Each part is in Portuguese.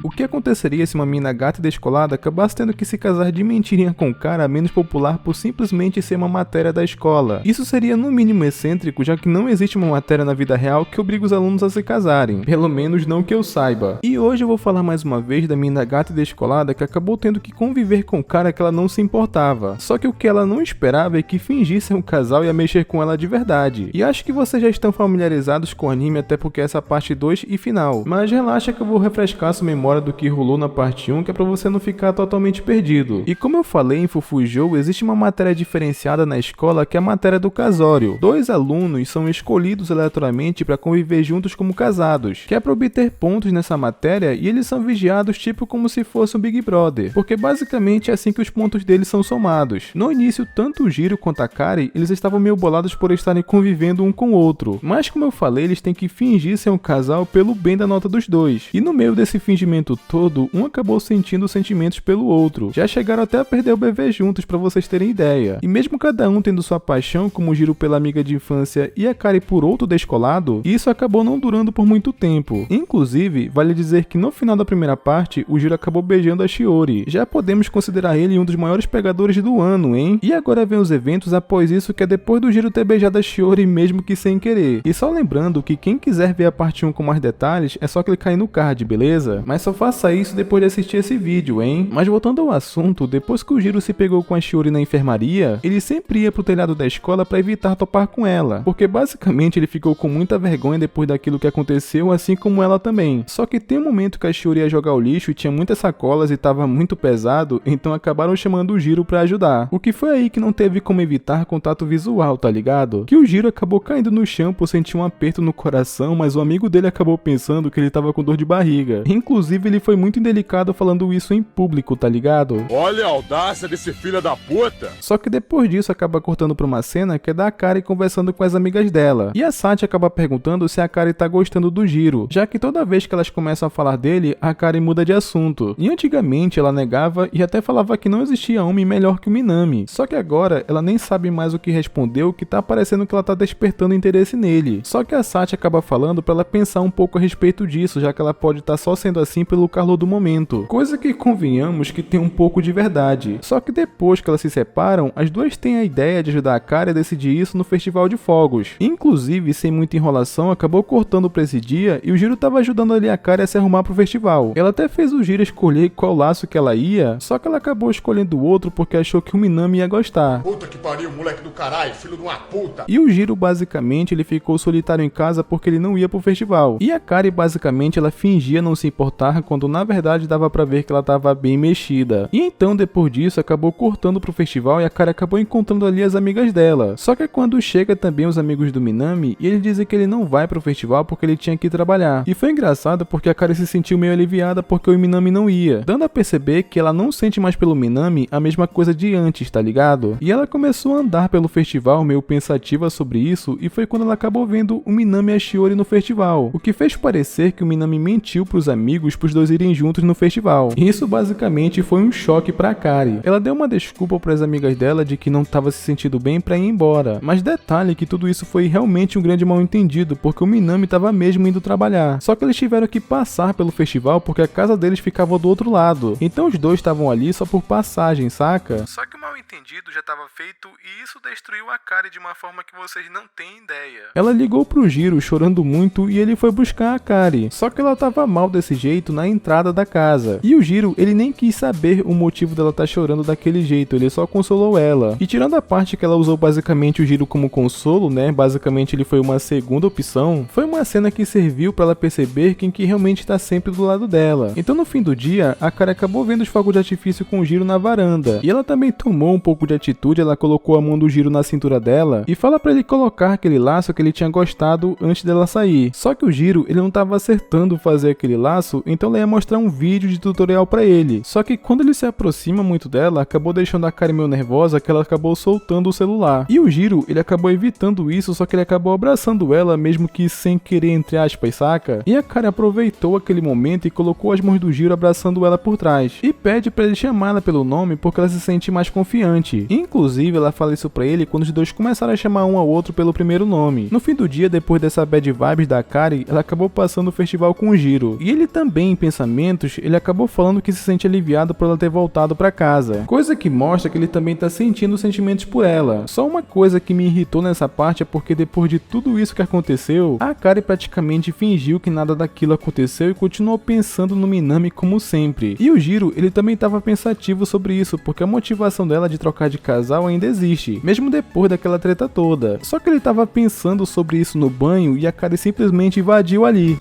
O que aconteceria se uma mina gata e descolada acabasse tendo que se casar de mentirinha com um cara menos popular por simplesmente ser uma matéria da escola? Isso seria no mínimo excêntrico, já que não existe uma matéria na vida real que obriga os alunos a se casarem, pelo menos não que eu saiba. E hoje eu vou falar mais uma vez da mina gata e descolada que acabou tendo que conviver com um cara que ela não se importava, só que o que ela não esperava é que fingisse um casal e ia mexer com ela de verdade. E acho que vocês já estão familiarizados com o anime, até porque essa parte 2 e final, mas relaxa que eu vou refrescar sua memória do que rolou na parte 1, que é pra você não ficar totalmente perdido. E como eu falei em Fufujou, existe uma matéria diferenciada na escola que é a matéria do casório. 2 alunos são escolhidos aleatoriamente para conviver juntos como casados, que é para obter pontos nessa matéria, e eles são vigiados tipo como se fosse um Big Brother, porque basicamente é assim que os pontos deles são somados. No início, tanto o Jiro quanto a Kari, eles estavam meio bolados por estarem convivendo um com o outro, mas como eu falei, eles têm que fingir ser um casal pelo bem da nota dos dois. E no meio desse fingimento todo, um acabou sentindo sentimentos pelo outro. Já chegaram até a perder o bebê juntos, pra vocês terem ideia. E mesmo cada um tendo sua paixão, como o Jiro pela amiga de infância e a Kari por outro descolado, isso acabou não durando por muito tempo. Inclusive, vale dizer que no final da primeira parte, o Jiro acabou beijando a Shiori. Já podemos considerar ele um dos maiores pegadores do ano, hein? E agora vem os eventos após isso, que é depois do Jiro ter beijado a Shiori mesmo que sem querer. E só lembrando que quem quiser ver a parte 1 com mais detalhes, é só clicar aí no card, beleza? Mas só faça isso depois de assistir esse vídeo, hein? Mas voltando ao assunto, depois que o Jiro se pegou com a Shiori na enfermaria, ele sempre ia pro telhado da escola pra evitar topar com ela, porque basicamente ele ficou com muita vergonha depois daquilo que aconteceu, assim como ela também. Só que tem um momento que a Shiori ia jogar o lixo e tinha muitas sacolas e tava muito pesado, então acabaram chamando o Jiro pra ajudar. O que foi aí que não teve como evitar contato visual, tá ligado? Que o Jiro acabou caindo no chão por sentir um aperto no coração, mas o amigo dele acabou pensando que ele tava com dor de barriga. Inclusive ele foi muito indelicado falando isso em público, tá ligado? Olha a audácia desse filho da puta! Só que depois disso acaba cortando pra uma cena que é da Kari conversando com as amigas dela. E a Sachi acaba perguntando se a Kari tá gostando do Jiro, já que toda vez que elas começam a falar dele, a Kari muda de assunto. E antigamente ela negava e até falava que não existia homem melhor que o Minami. Só que agora ela nem sabe mais o que responder, o que tá parecendo que ela tá despertando interesse nele. Só que a Sachi acaba falando pra ela pensar um pouco a respeito disso, já que ela pode estar só sendo assim pelo calor do momento. Coisa que convenhamos que tem um pouco de verdade. Só que depois que elas se separam, as duas têm a ideia de ajudar a Kari a decidir isso no Festival de Fogos. Inclusive, sem muita enrolação, acabou cortando pra esse dia e o Jiro tava ajudando ali a Kari a se arrumar pro festival. Ela até fez o Jiro escolher qual laço que ela ia, só que ela acabou escolhendo o outro porque achou que o Minami ia gostar. Puta que pariu, moleque do caralho, filho de uma puta! E o Jiro basicamente ele ficou solitário em casa porque ele não ia pro festival. E a Kari basicamente ela fingia não se importar, quando na verdade dava pra ver que ela tava bem mexida. E então depois disso acabou cortando pro festival e a Kari acabou encontrando ali as amigas dela. Só que quando chega também os amigos do Minami, e eles dizem que ele não vai pro festival porque ele tinha que trabalhar. E foi engraçado porque a Kari se sentiu meio aliviada porque o Minami não ia, dando a perceber que ela não sente mais pelo Minami a mesma coisa de antes, tá ligado? E ela começou a andar pelo festival meio pensativa sobre isso, e foi quando ela acabou vendo o Minami e a Shiori no festival, o que fez parecer que o Minami mentiu pros amigos pros dois irem juntos no festival. E isso basicamente foi um choque pra Kari. Ela deu uma desculpa pras amigas dela de que não tava se sentindo bem pra ir embora, mas detalhe que tudo isso foi realmente um grande mal-entendido, porque o Minami tava mesmo indo trabalhar. Só que eles tiveram que passar pelo festival porque a casa deles ficava do outro lado, então os dois estavam ali só por passagem, saca? Só que o mal-entendido já tava feito e isso destruiu a Kari de uma forma que vocês não têm ideia. Ela ligou pro Jiro chorando muito e ele foi buscar a Kari, só que ela tava mal desse jeito na entrada da casa. E o Jiro, ele nem quis saber o motivo dela tá chorando daquele jeito, ele só consolou ela. E tirando a parte que ela usou basicamente o Jiro como consolo, né, basicamente ele foi uma segunda opção, foi uma cena que serviu pra ela perceber quem que realmente tá sempre do lado dela. Então no fim do dia, a Kari acabou vendo os fogos de artifício com o Jiro na varanda, e ela também tomou um pouco de atitude, ela colocou a mão do Jiro na cintura dela e fala pra ele colocar aquele laço que ele tinha gostado antes dela sair. Só que o Jiro, ele não tava acertando fazer aquele laço, então ela ia mostrar um vídeo de tutorial pra ele. Só que quando ele se aproxima muito dela, acabou deixando a Kari meio nervosa, que ela acabou soltando o celular. E o Jiro, ele acabou evitando isso, só que ele acabou abraçando ela, mesmo que sem querer, entre aspas, saca? E a Kari aproveitou aquele momento e colocou as mãos do Jiro abraçando ela por trás. E pede pra ele chamar ela pelo nome, porque ela se sente mais confiante confiante. Inclusive, ela fala isso pra ele quando os dois começaram a chamar um ao outro pelo primeiro nome. No fim do dia, depois dessa bad vibes da Akari, ela acabou passando o festival com o Jiro. E ele também, em pensamentos, ele acabou falando que se sente aliviado por ela ter voltado pra casa. Coisa que mostra que ele também tá sentindo sentimentos por ela. Só uma coisa que me irritou nessa parte é porque depois de tudo isso que aconteceu, a Akari praticamente fingiu que nada daquilo aconteceu e continuou pensando no Minami como sempre. E o Jiro, ele também estava pensativo sobre isso, porque a motivação dela de trocar de casal ainda existe, mesmo depois daquela treta toda. Só que ele estava pensando sobre isso no banho e a Akari simplesmente invadiu ali.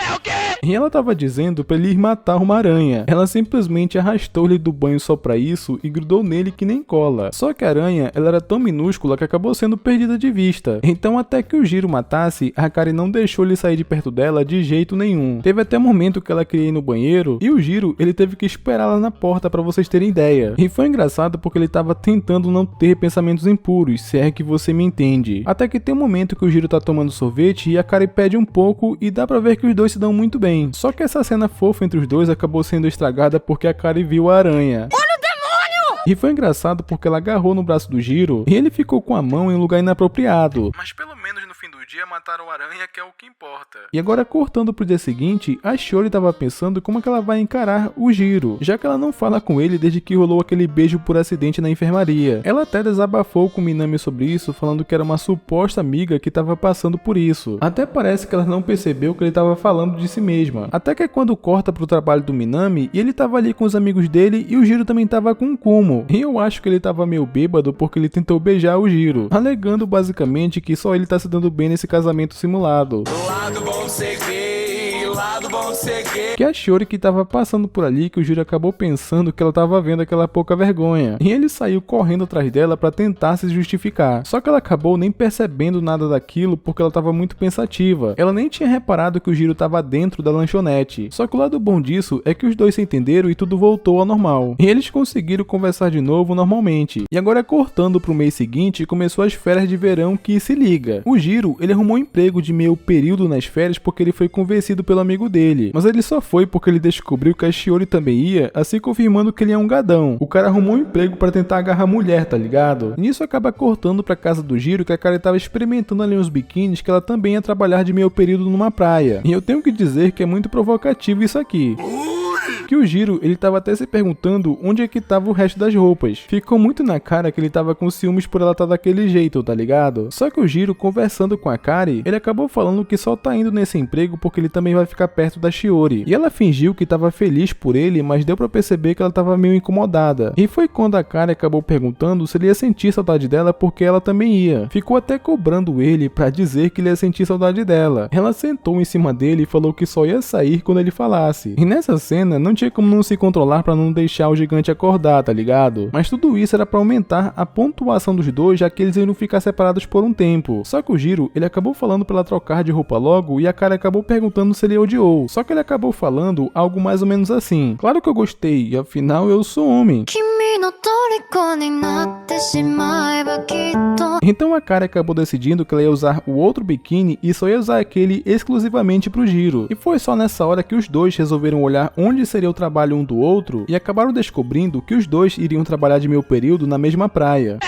E ela tava dizendo pra ele ir matar uma aranha. Ela simplesmente arrastou ele do banho só pra isso e grudou nele que nem cola. Só que a aranha, ela era tão minúscula que acabou sendo perdida de vista. Então até que o Jiro matasse, a Akari não deixou ele sair de perto dela de jeito nenhum. Teve até momento que ela queria ir no banheiro e o Jiro, ele teve que esperar ela na porta pra vocês terem ideia. E foi engraçado porque ele tava tentando não ter pensamentos impuros, se é que você me entende. Até que tem um momento que o Jiro tá tomando sorvete e a Akari pede um pouco e dá pra ver que os dois se dão muito bem. Só que essa cena fofa entre os dois acabou sendo estragada porque a Akari viu a aranha. E foi engraçado porque ela agarrou no braço do Jiro e ele ficou com a mão em um lugar inapropriado. Mas pelo menos no fim do dia mataram a aranha, que é o que importa. E agora, cortando pro dia seguinte, a Shiori tava pensando como é que ela vai encarar o Jiro, já que ela não fala com ele desde que rolou aquele beijo por acidente na enfermaria. Ela até desabafou com Minami sobre isso, falando que era uma suposta amiga que tava passando por isso. Até parece que ela não percebeu que ele tava falando de si mesma. Até que é quando corta pro trabalho do Minami e ele tava ali com os amigos dele e o Jiro também tava com o Kumo. E eu acho que ele tava meio bêbado porque ele tentou beijar o Jiro, alegando basicamente que só ele tá se dando bem nesse casamento simulado. Que a Shiori que tava passando por ali, que o Jiro acabou pensando que ela tava vendo aquela pouca vergonha. E ele saiu correndo atrás dela pra tentar se justificar. Só que ela acabou nem percebendo nada daquilo porque ela tava muito pensativa. Ela nem tinha reparado que o Jiro tava dentro da lanchonete. Só que o lado bom disso é que os dois se entenderam e tudo voltou ao normal. E eles conseguiram conversar de novo normalmente. E agora, cortando pro mês seguinte, começou as férias de verão, que se liga. O Jiro, ele arrumou um emprego de meio período nas férias porque ele foi convencido pelo amigo dele. Mas ele só foi porque ele descobriu que a Shiori também ia, assim confirmando que ele é um gadão. O cara arrumou um emprego pra tentar agarrar mulher, tá ligado? E nisso acaba cortando pra casa do Jiro, que a cara tava experimentando ali uns biquínis, que ela também ia trabalhar de meio período numa praia. E eu tenho que dizer que é muito provocativo isso aqui. Que o Jiro, ele tava até se perguntando onde é que tava o resto das roupas. Ficou muito na cara que ele tava com ciúmes por ela estar daquele jeito, tá ligado? Só que o Jiro, conversando com a Akari, ele acabou falando que só tá indo nesse emprego porque ele também vai ficar perto da Shiori. E ela fingiu que tava feliz por ele, mas deu pra perceber que ela tava meio incomodada. E foi quando a Akari acabou perguntando se ele ia sentir saudade dela porque ela também ia. Ficou até cobrando ele pra dizer que ele ia sentir saudade dela. Ela sentou em cima dele e falou que só ia sair quando ele falasse. E nessa cena, não tinha como não se controlar pra não deixar o gigante acordar, tá ligado? Mas tudo isso era pra aumentar a pontuação dos dois, já que eles iam ficar separados por um tempo. Só que o Jiro, ele acabou falando pra ela trocar de roupa logo e a Akari acabou perguntando se ele odiou. Só que ele acabou falando algo mais ou menos assim: claro que eu gostei, afinal eu sou homem. Então a Akari acabou decidindo que ela ia usar o outro biquíni e só ia usar aquele exclusivamente pro Jiro. E foi só nessa hora que os dois resolveram olhar onde seria o trabalho um do outro e acabaram descobrindo que os dois iriam trabalhar de meio período na mesma praia.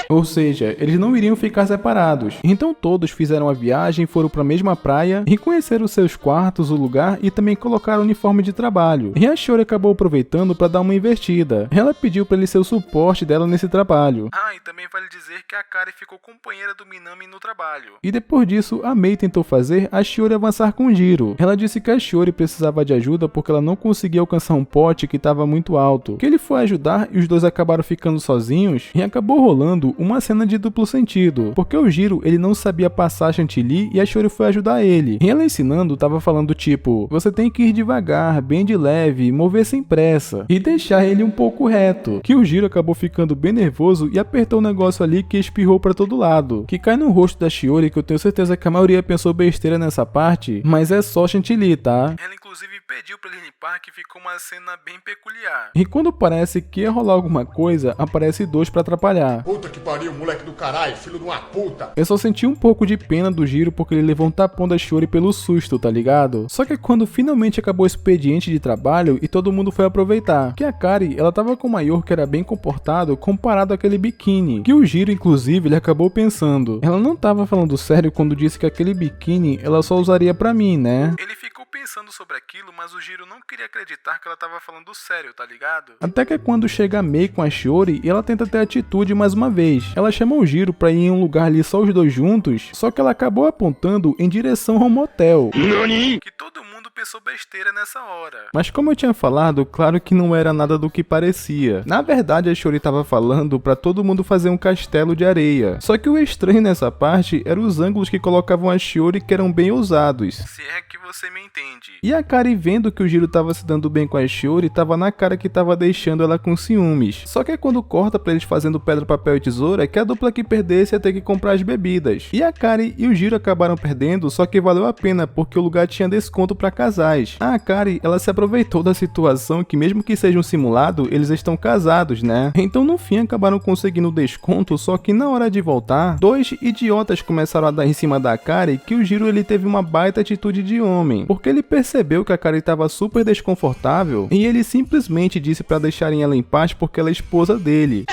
Ou seja, eles não iriam ficar separados. Então todos fizeram a viagem, foram para a mesma praia e conheceram seus quartos, o lugar e também colocaram uniforme de trabalho. E a Shiori acabou aproveitando para dar uma investida. Ela pediu para ele ser o suporte dela nesse trabalho. E também vale dizer que a Akari ficou companheira do Minami no trabalho. E depois disso, a Mei tentou fazer a Shiori avançar com o Jiro. Ela disse que a Shiori precisava de ajuda porque ela não conseguia alcançar um pote que estava muito alto. Que ele foi ajudar e os dois acabaram ficando sozinhos e acabou rolando uma cena de duplo sentido, porque o Jiro, ele não sabia passar a chantilly e a Shiori foi ajudar ele. E ela ensinando, tava falando tipo, você tem que ir devagar, bem de leve, mover sem pressa e deixar ele um pouco reto. Que o Jiro acabou ficando bem nervoso e apertou o negócio ali que espirrou pra todo lado, que cai no rosto da Shiori, que eu tenho certeza que a maioria pensou besteira nessa parte, mas é só chantilly, tá? Ela inclusive pediu pra ele limpar, que ficou uma cena bem peculiar. E quando parece que ia rolar alguma coisa, aparece dois pra atrapalhar. Puta que pariu, moleque do caralho, filho de uma puta. Eu só senti um pouco de pena do Jiro porque ele levou um tapão da Shiori pelo susto, tá ligado? Só que quando finalmente acabou o expediente de trabalho e todo mundo foi aproveitar, que a Kari, ela tava com o maior que era bem comportado comparado àquele biquíni, que o Jiro inclusive ele acabou pensando. Ela não tava falando sério quando disse que aquele biquíni ela só usaria pra mim, né? Ele ficou pensando sobre aquilo, mas o Jiro não queria acreditar que ela tava falando sério, tá ligado? Até que quando chega a Mei com a Shiori, ela tenta ter atitude mais uma vez. Ela chama o Jiro pra ir em um lugar ali só os dois juntos, só que ela acabou apontando em direção ao motel. Nani? Que todo mundo pensou besteira nessa hora. Mas como eu tinha falado, claro que não era nada do que parecia. Na verdade, a Shiori tava falando pra todo mundo fazer um castelo de areia. Só que o estranho nessa parte eram os ângulos que colocavam a Shiori que eram bem ousados. Se é que você me entende. E a Kari, vendo que o Jiro tava se dando bem com a Shiori, tava na cara que tava deixando ela com ciúmes. Só que quando corta pra eles fazendo pedra, papel e tesoura, que a dupla que perdesse ia ter que comprar as bebidas. E a Kari e o Jiro acabaram perdendo, só que valeu a pena, porque o lugar tinha desconto pra casais. A Kari, ela se aproveitou da situação que mesmo que seja um simulado, eles estão casados, né? Então no fim acabaram conseguindo o desconto, só que na hora de voltar, dois idiotas começaram a dar em cima da Kari que o Jiro ele teve uma baita atitude de homem, porque ele percebeu que a Kari estava super desconfortável e ele simplesmente disse pra deixarem ela em paz porque ela é esposa dele.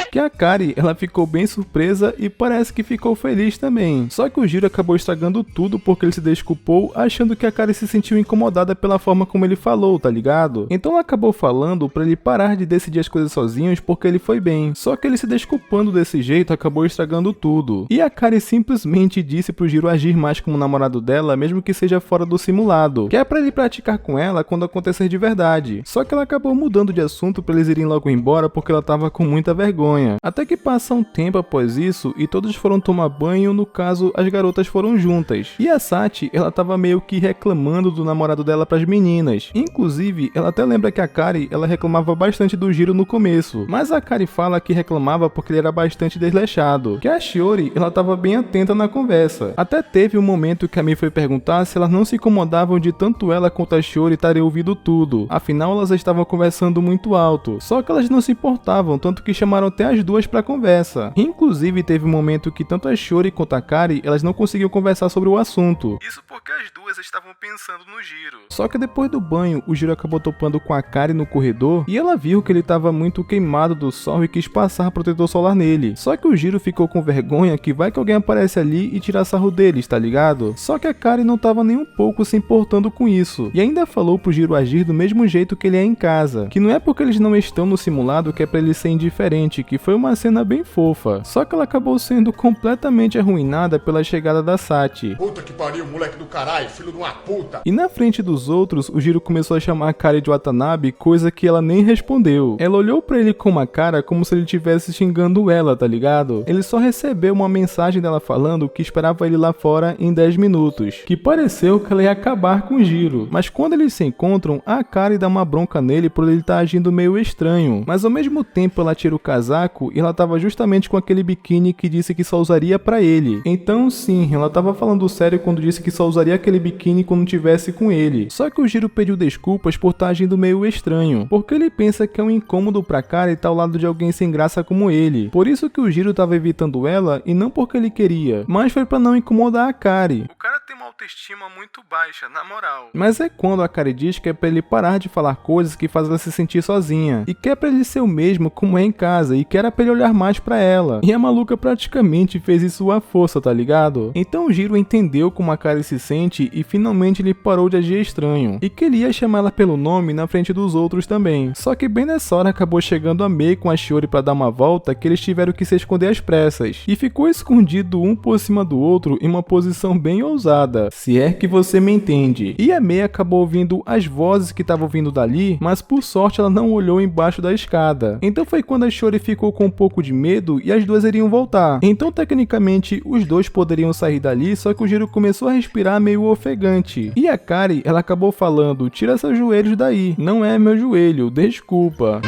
Que a Kari, ela ficou bem surpresa e parece que ficou feliz também. Só que o Jiro acabou estragando tudo porque ele se desculpou, achando que a Kari se sentiu incomodada pela forma como ele falou, tá ligado? Então ela acabou falando pra ele parar de decidir as coisas sozinhos porque ele foi bem. Só que ele se desculpando desse jeito acabou estragando tudo. E a Kari simplesmente disse pro Jiro agir mais como namorado dela, mesmo que seja fora do simulado, que é pra ele praticar com ela quando acontecer de verdade. Só que ela acabou mudando de assunto pra eles irem logo embora porque ela tava com muita vergonha. Até que passa um tempo após isso e todos foram tomar banho, no caso as garotas foram juntas. E a Sachi, ela tava meio que reclamando do namorado dela pras meninas. Inclusive, ela até lembra que a Kari, ela reclamava bastante do Jiro no começo. Mas a Kari fala que reclamava porque ele era bastante desleixado. Que a Shiori, ela tava bem atenta na conversa. Até teve um momento que a Mei foi perguntar se elas não se incomodavam de tanto ela quanto a Shiori estarem ouvindo tudo. Afinal, elas estavam conversando muito alto. Só que elas não se importavam, tanto que chamaram até as duas pra conversa. Inclusive, teve um momento que tanto a Shiori quanto a Kari, elas não conseguiam conversar sobre o assunto. Isso porque as duas estavam pensando no Jiro. Só que depois do banho, o Jiro acabou topando com a Kari no corredor e ela viu que ele estava muito queimado do sol e quis passar protetor solar nele. Só que o Jiro ficou com vergonha que vai que alguém aparece ali e tira sarro deles, tá ligado? Só que a Kari não tava nem um pouco se importando com isso. E ainda falou pro Jiro agir do mesmo jeito que ele é em casa. Que não é porque eles não estão no simulado que é pra ele ser indiferente, que foi uma cena bem fofa. Só que ela acabou sendo completamente arruinada pela chegada da Sachi. Puta que pariu, moleque do caralho, filho de uma puta. E na frente dos outros, o Jiro começou a chamar a Kari de Watanabe, coisa que ela nem respondeu. Ela olhou pra ele com uma cara como se ele estivesse xingando ela, tá ligado? Ele só recebeu uma mensagem dela falando que esperava ele lá fora em 10 minutos. Que pareceu que ela ia acabar com o Jiro. Mas quando eles se encontram, a Kari dá uma bronca nele por ele estar agindo meio estranho. Mas ao mesmo tempo ela tira o casaco e ela tava justamente com aquele biquíni que disse que só usaria pra ele. Então sim, ela tava falando sério quando disse que só usaria aquele biquíni quando tivesse com ele. Só que o Jiro pediu desculpas por estar agindo meio estranho, porque ele pensa que é um incômodo pra Kari estar ao lado de alguém sem graça como ele. Por isso que o Jiro tava evitando ela e não porque ele queria, mas foi pra não incomodar a Kari. O cara tem uma autoestima muito baixa, na moral. Mas é quando a Kari diz que é pra ele parar de falar coisas que fazem ela se sentir sozinha, e que é pra ele ser o mesmo como é em casa, e que era pra ele olhar mais pra ela. E a maluca praticamente fez isso à força, tá ligado? Então o Jiro entendeu como a Kari se sente e finalmente ele parou de agir estranho, e queria chamar ela pelo nome na frente dos outros também. Só que bem nessa hora acabou chegando a Mei com a Shiori pra dar uma volta, que eles tiveram que se esconder às pressas, e ficou escondido um por cima do outro em uma posição bem ousada, se é que você me entende. E a Mei acabou ouvindo as vozes que estavam vindo dali, mas por sorte ela não olhou embaixo da escada. Então foi quando a Shiori ficou com um pouco de medo e as duas iriam voltar. Então tecnicamente os dois poderiam sair dali, só que o Jiro começou a respirar meio ofegante. E a Kari, ela acabou falando: tira seus joelhos daí, não é meu joelho, desculpa.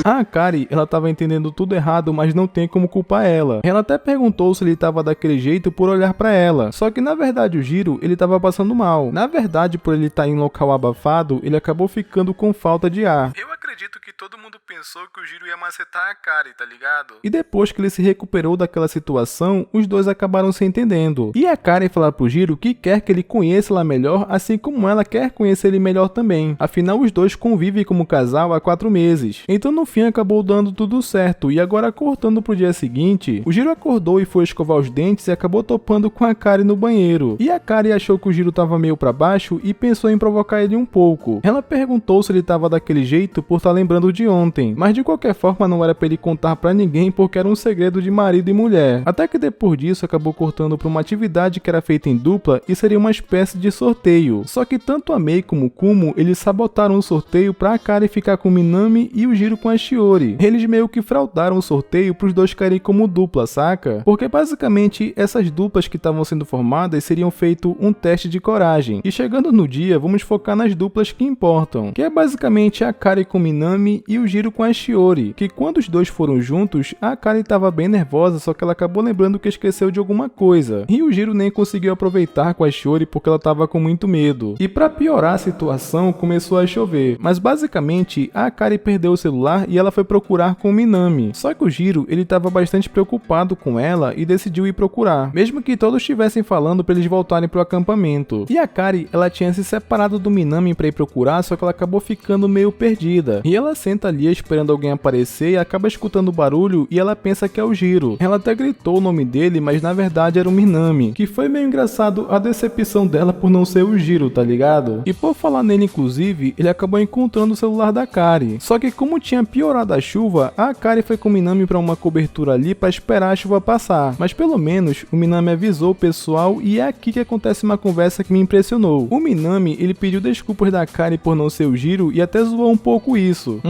A Kari, ela tava entendendo tudo errado, mas não tem como culpar ela. Ela até perguntou se ele tava daquele jeito por olhar pra ela, só que na verdade o Jiro, ele tava passando mal. Na verdade, por ele estar em um local abafado, ele acabou ficando com falta de ar. Eu acredito que todo mundo pensou que o Jiro ia macetar a Akari, tá ligado? E depois que ele se recuperou daquela situação, os dois acabaram se entendendo. E a Akari fala pro Jiro que quer que ele conheça ela melhor, assim como ela quer conhecer ele melhor também. Afinal, os dois convivem como casal há 4 meses. Então no fim acabou dando tudo certo, e agora cortando pro dia seguinte, o Jiro acordou e foi escovar os dentes e acabou topando com a Akari no banheiro. E a Akari achou que o Jiro tava meio pra baixo e pensou em provocar ele um pouco. Ela perguntou se ele tava daquele jeito por estar lembrando de ontem, mas de qualquer forma não era pra ele contar pra ninguém porque era um segredo de marido e mulher. Até que depois disso acabou cortando pra uma atividade que era feita em dupla e seria uma espécie de sorteio. Só que tanto a Mei como o Kumo, eles sabotaram o sorteio pra Akari ficar com o Minami e o Jiro com a Shiori. Eles meio que fraudaram o sorteio pros dois caírem como dupla, saca? Porque basicamente essas duplas que estavam sendo formadas seriam feito um teste de coragem. E chegando no dia, vamos focar nas duplas que importam, que é basicamente a Akari com o Minami e o Jiro com a Shiori, que quando os dois foram juntos, a Akari estava bem nervosa, só que ela acabou lembrando que esqueceu de alguma coisa. E o Jiro nem conseguiu aproveitar com a Shiori porque ela estava com muito medo. E para piorar a situação, começou a chover. Mas basicamente, a Akari perdeu o celular e ela foi procurar com o Minami. Só que o Jiro, ele estava bastante preocupado com ela e decidiu ir procurar, mesmo que todos estivessem falando para eles voltarem pro acampamento. E a Akari, ela tinha se separado do Minami para ir procurar, só que ela acabou ficando meio perdida. E ela senta ali esperando alguém aparecer e acaba escutando barulho e ela pensa que é o Jiro. Ela até gritou o nome dele, mas na verdade era o Minami, que foi meio engraçado a decepção dela por não ser o Jiro, tá ligado? E por falar nele inclusive, ele acabou encontrando o celular da Akari. Só que como tinha piorado a chuva, a Akari foi com o Minami para uma cobertura ali para esperar a chuva passar. Mas pelo menos o Minami avisou o pessoal e é aqui que acontece uma conversa que me impressionou. O Minami, ele pediu desculpas da Akari por não ser o Jiro e até zoou um pouco isso.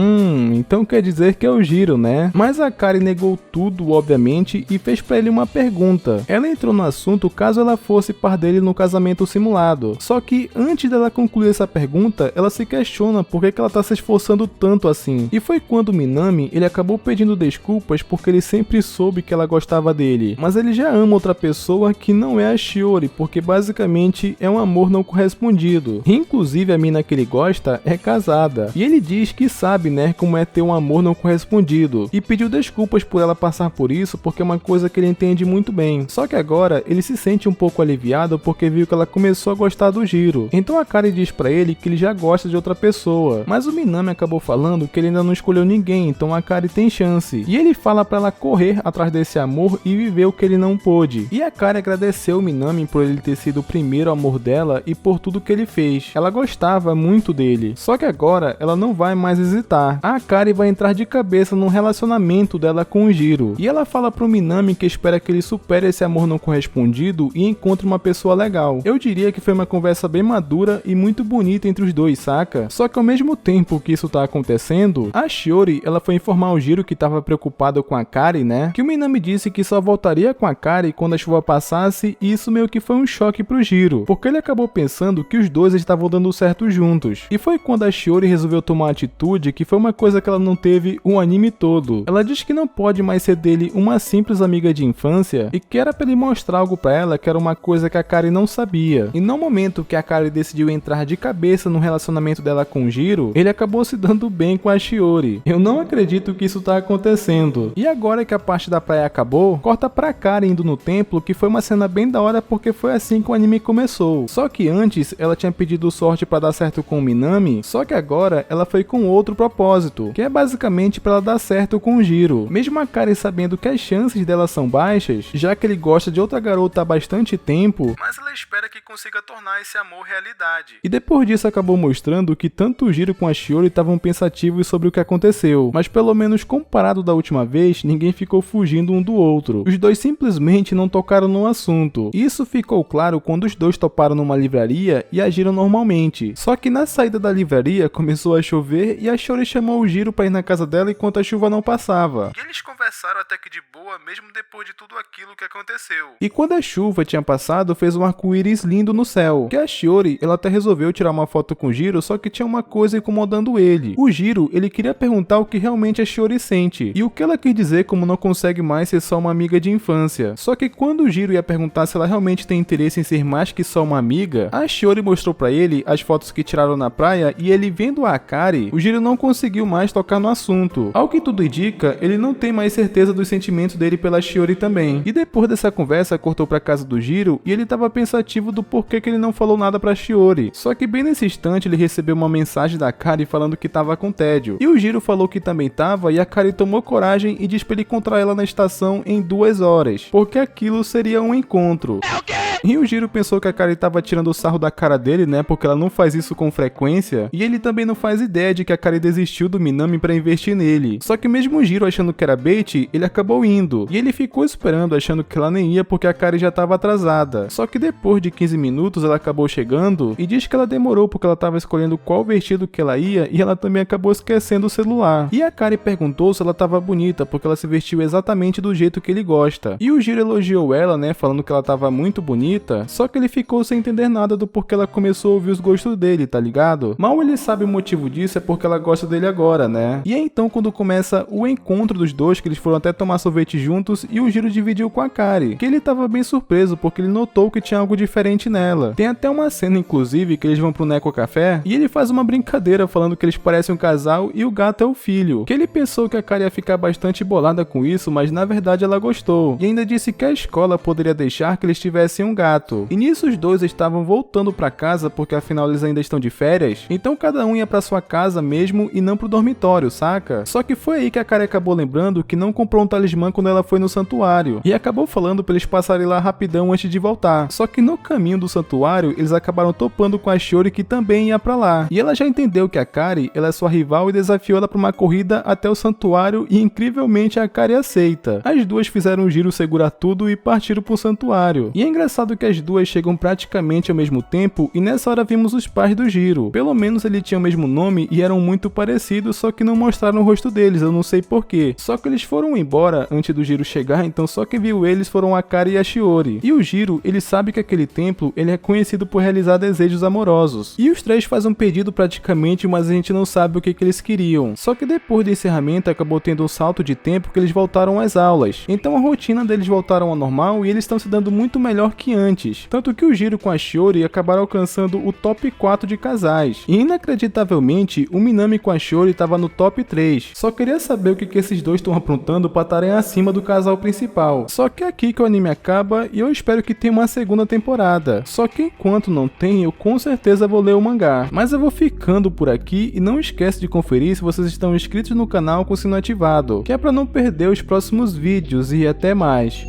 Então quer dizer que é o Jiro, né? Mas a Akari negou tudo, obviamente, e fez pra ele uma pergunta. Ela entrou no assunto caso ela fosse par dele no casamento simulado. Só que antes dela concluir essa pergunta, ela se questiona por que ela tá se esforçando tanto assim. E foi quando o Minami, ele acabou pedindo desculpas porque ele sempre soube que ela gostava dele. Mas ele já ama outra pessoa que não é a Shiori, porque basicamente é um amor não correspondido. E, inclusive a mina que ele gosta é casada. E ele diz que sabe, né, como é ter um amor não correspondido. E pediu desculpas por ela passar por isso, porque é uma coisa que ele entende muito bem. Só que agora ele se sente um pouco aliviado porque viu que ela começou a gostar do Jiro. Então a Akari diz pra ele que ele já gosta de outra pessoa. Mas o Minami acabou falando que ele ainda não escolheu ninguém, então a Akari tem chance. E ele fala pra ela correr atrás desse amor e viver o que ele não pôde. E a Akari agradeceu o Minami por ele ter sido o primeiro amor dela e por tudo que ele fez. Ela gostava muito dele. Só que agora ela não vai mais hesitar. A Akari vai entrar de cabeça num relacionamento dela com o Jiro. E ela fala pro Minami que espera que ele supere esse amor não correspondido e encontre uma pessoa legal. Eu diria que foi uma conversa bem madura e muito bonita entre os dois, saca? Só que ao mesmo tempo que isso tá acontecendo, a Shiori, ela foi informar o Jiro que tava preocupado com a Akari, né? Que o Minami disse que só voltaria com a Akari quando a chuva passasse, e isso meio que foi um choque pro Jiro, porque ele acabou pensando que os dois estavam dando certo juntos. E foi quando a Shiori resolveu tomar uma atitude que foi uma coisa que ela não teve o anime todo. Ela diz que não pode mais ser dele uma simples amiga de infância e que era pra ele mostrar algo pra ela que era uma coisa que a Akari não sabia. E no momento que a Akari decidiu entrar de cabeça no relacionamento dela com o Jiro, ele acabou se dando bem com a Shiori. Eu não acredito que isso tá acontecendo. E agora que a parte da praia acabou, corta pra Akari indo no templo, que foi uma cena bem da hora porque foi assim que o anime começou. Só que antes ela tinha pedido sorte pra dar certo com o Minami, só que agora ela foi com outro propósito, que é basicamente pra ela dar certo com o Jiro. Mesmo a Akari sabendo que as chances dela são baixas, já que ele gosta de outra garota há bastante tempo, mas ela espera que consiga tornar esse amor realidade. E depois disso acabou mostrando que tanto o Jiro como a Shiori estavam pensativos sobre o que aconteceu, mas pelo menos comparado da última vez, ninguém ficou fugindo um do outro. Os dois simplesmente não tocaram no assunto. Isso ficou claro quando os dois toparam numa livraria e agiram normalmente. Só que na saída da livraria começou a chover e a Shiori chamou o Jiro pra ir na casa dela enquanto a chuva não passava. E eles conversaram até que de boa, mesmo depois de tudo aquilo que aconteceu. E quando a chuva tinha passado, fez um arco-íris lindo no céu. Que a Shiori, ela até resolveu tirar uma foto com o Jiro, só que tinha uma coisa incomodando ele. O Jiro, ele queria perguntar o que realmente a Shiori sente. E o que ela quis dizer como não consegue mais ser só uma amiga de infância. Só que quando o Jiro ia perguntar se ela realmente tem interesse em ser mais que só uma amiga, a Shiori mostrou pra ele as fotos que tiraram na praia e ele vendo a Akari, o Jiro não conseguiu mais mais tocar no assunto. Ao que tudo indica, ele não tem mais certeza dos sentimentos dele pela Shiori também. E depois dessa conversa, cortou pra casa do Jiro e ele tava pensativo do porquê que ele não falou nada pra Shiori. Só que bem nesse instante ele recebeu uma mensagem da Kari falando que tava com tédio. E o Jiro falou que também tava, e a Kari tomou coragem e disse pra ele encontrar ela na estação em 2 horas, porque aquilo seria um encontro. E o Jiro pensou que a Kari tava tirando o sarro da cara dele, né, porque ela não faz isso com frequência, e ele também não faz ideia de que a Kari desistiu do Minami pra investir nele. Só que mesmo o Jiro achando que era bait, ele acabou indo, e ele ficou esperando achando que ela nem ia porque a Kari já tava atrasada. Só que depois de 15 minutos ela acabou chegando e diz que ela demorou porque ela tava escolhendo qual vestido que ela ia e ela também acabou esquecendo o celular. E a Kari perguntou se ela tava bonita porque ela se vestiu exatamente do jeito que ele gosta. E o Jiro elogiou ela, né, falando que ela tava muito bonita, só que ele ficou sem entender nada do porquê ela começou a ouvir os gostos dele, tá ligado? Mal ele sabe o motivo disso é porque ela gosta dele agora, né? E é então quando começa o encontro dos dois, que eles foram até tomar sorvete juntos e o Jiro dividiu com a Kari, que ele tava bem surpreso porque ele notou que tinha algo diferente nela. Tem até uma cena, inclusive, que eles vão pro Neko Café e ele faz uma brincadeira falando que eles parecem um casal e o gato é o filho, que ele pensou que a Kari ia ficar bastante bolada com isso, mas na verdade ela gostou, e ainda disse que a escola poderia deixar que eles tivessem um gato. E nisso os dois estavam voltando pra casa porque afinal eles ainda estão de férias, então cada um ia pra sua casa mesmo e não pro dormitório, saca? Só que foi aí que a Kari acabou lembrando que não comprou um talismã quando ela foi no santuário, e acabou falando pra eles passarem lá rapidão antes de voltar. Só que no caminho do santuário eles acabaram topando com a Shiori, que também ia pra lá, e ela já entendeu que a Kari ela é sua rival e desafiou ela pra uma corrida até o santuário, e incrivelmente a Kari aceita. As duas fizeram um Jiro segurar tudo e partiram pro santuário. E é engraçado que as duas chegam praticamente ao mesmo tempo, e nessa hora vimos os pais do Jiro. Pelo menos ele tinha o mesmo nome e eram muito parecidos, só que não mostraram o rosto deles, eu não sei porquê. Só que eles foram embora antes do Jiro chegar, então só quem viu eles foram a Kari e a Shiori. E o Jiro, ele sabe que aquele templo, ele é conhecido por realizar desejos amorosos. E os três fazem um pedido praticamente, mas a gente não sabe o que eles queriam. Só que depois do encerramento acabou tendo um salto de tempo que eles voltaram às aulas. Então a rotina deles voltaram ao normal e eles estão se dando muito melhor que antes. Tanto que o Jiro com a Shiori acabaram alcançando o top 4 de casais. E inacreditavelmente, o Minami com a Shiori estava no top 3. Só queria saber o que esses dois estão aprontando para estarem acima do casal principal. Só que é aqui que o anime acaba e eu espero que tenha uma segunda temporada. Só que enquanto não tem, eu com certeza vou ler o mangá. Mas eu vou ficando por aqui e não esquece de conferir se vocês estão inscritos no canal com o sino ativado, que é para não perder os próximos vídeos, e até mais.